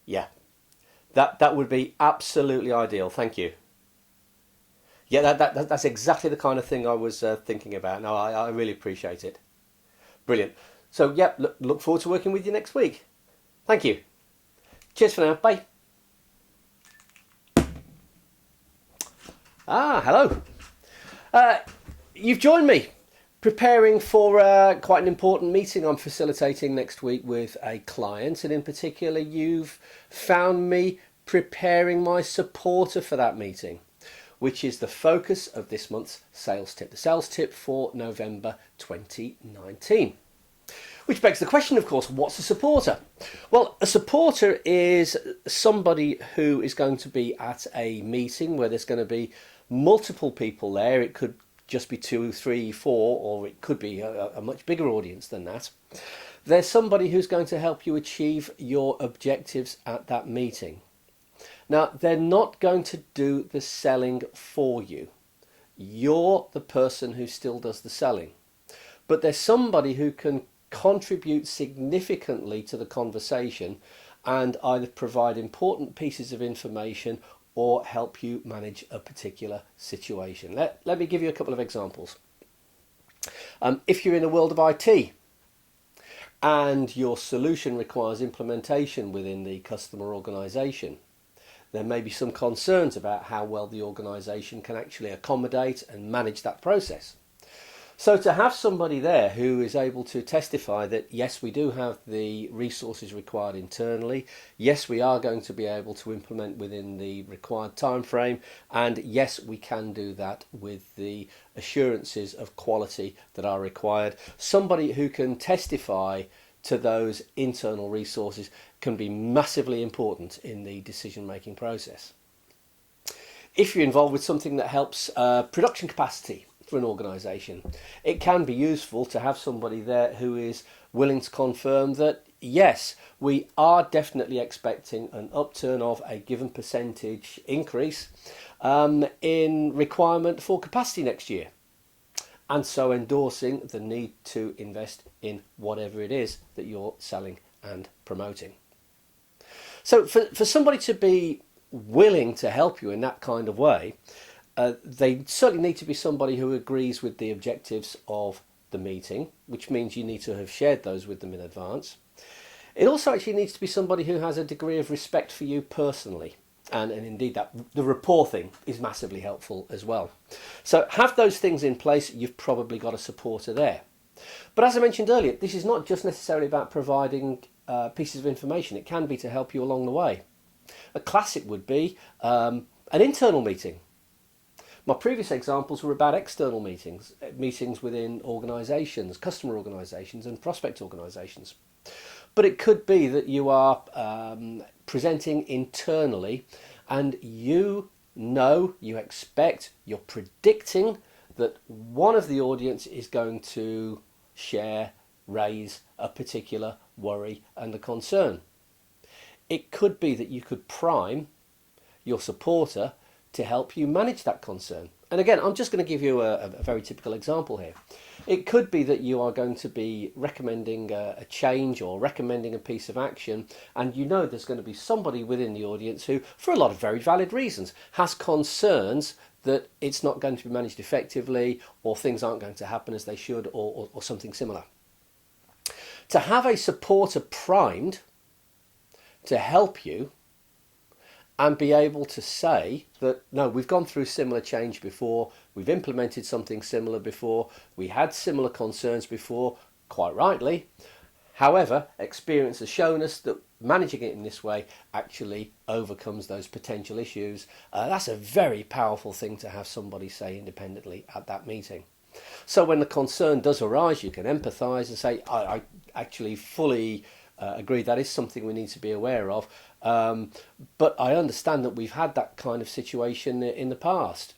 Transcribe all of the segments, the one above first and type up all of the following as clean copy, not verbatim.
Yeah, that would be absolutely ideal. Thank you. Yeah, that's exactly the kind of thing I was thinking about. No, I really appreciate it. Brilliant. So, yeah, look forward to working with you next week. Thank you. Cheers for now. Bye. Hello. Uh, you've joined me preparing for quite an important meeting I'm facilitating next week with a client, and in particular, you've found me preparing my supporter for that meeting, which is the focus of this month's sales tip, the sales tip for November 2019. Which begs the question, of course, what's a supporter? Well, a supporter is somebody who is going to be at a meeting where there's going to be multiple people there. It could just be two, three, four, or it could be a much bigger audience than that. There's somebody who's going to help you achieve your objectives at that meeting. Now, they're not going to do the selling for you. You're the person who still does the selling. But there's somebody who can contribute significantly to the conversation and either provide important pieces of information or help you manage a particular situation. Let me give you a couple of examples. If you're in a world of IT and your solution requires implementation within the customer organisation, there may be some concerns about how well the organisation can actually accommodate and manage that process. So to have somebody there who is able to testify that yes, we do have the resources required internally, yes, we are going to be able to implement within the required time frame, and yes, we can do that with the assurances of quality that are required. Somebody who can testify to those internal resources can be massively important in the decision-making process. If you're involved with something that helps production capacity for an organisation, it can be useful to have somebody there who is willing to confirm that yes, we are definitely expecting an upturn of a given percentage increase in requirement for capacity next year, and so endorsing the need to invest in whatever it is that you're selling and promoting. So for somebody to be willing to help you in that kind of way, they certainly need to be somebody who agrees with the objectives of the meeting, which means you need to have shared those with them in advance. It also actually needs to be somebody who has a degree of respect for you personally. And indeed, that the rapport thing is massively helpful as well. So have those things in place, you've probably got a supporter there. But as I mentioned earlier, this is not just necessarily about providing pieces of information. It can be to help you along the way. A classic would be an internal meeting. My previous examples were about external meetings, meetings within organisations, customer organisations and prospect organisations. But it could be that you are presenting internally and you know, you expect, you're predicting that one of the audience is going to share, raise a particular worry and a concern. It could be that you could prime your supporter to help you manage that concern. And again, I'm just going to give you a very typical example here. It could be that you are going to be recommending a change or recommending a piece of action, and you know there's going to be somebody within the audience who, for a lot of very valid reasons, has concerns that it's not going to be managed effectively, or things aren't going to happen as they should, or something similar. To have a supporter primed to help you and be able to say that, no, we've gone through similar change before, we've implemented something similar before, we had similar concerns before, quite rightly. However, experience has shown us that managing it in this way actually overcomes those potential issues. That's a very powerful thing to have somebody say independently at that meeting. So when the concern does arise, you can empathise and say, I actually fully agree that is something we need to be aware of. But I understand that we've had that kind of situation in the past.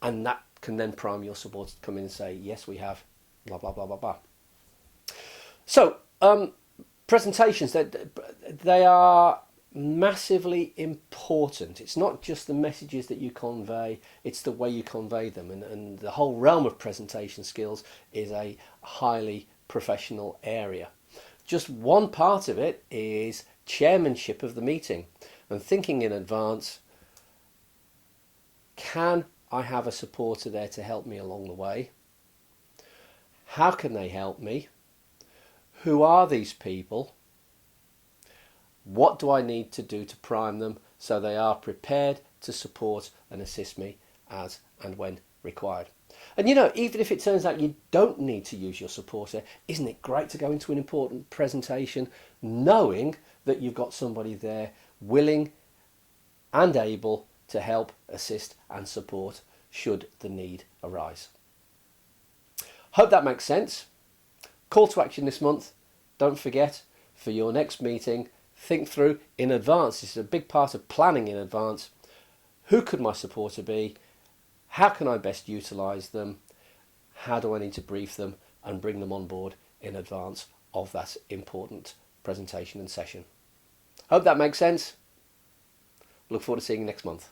And that can then prime your supporter to come in and say, yes, we have, blah, blah, blah, blah, blah. So, presentations, they are massively important. It's not just the messages that you convey, it's the way you convey them. And the whole realm of presentation skills is a highly professional area. Just one part of it is chairmanship of the meeting and thinking in advance, can I have a supporter there to help me along the way? How can they help me? Who are these people? What do I need to do to prime them so they are prepared to support and assist me as and when required? And you know, even if it turns out you don't need to use your supporter, isn't it great to go into an important presentation knowing that you've got somebody there willing and able to help, assist and support should the need arise? Hope that makes sense. Call to action this month. Don't forget, for your next meeting, think through in advance. This is a big part of planning in advance. Who could my supporter be? How can I best utilise them? How do I need to brief them and bring them on board in advance of that important presentation and session? Hope that makes sense. Look forward to seeing you next month.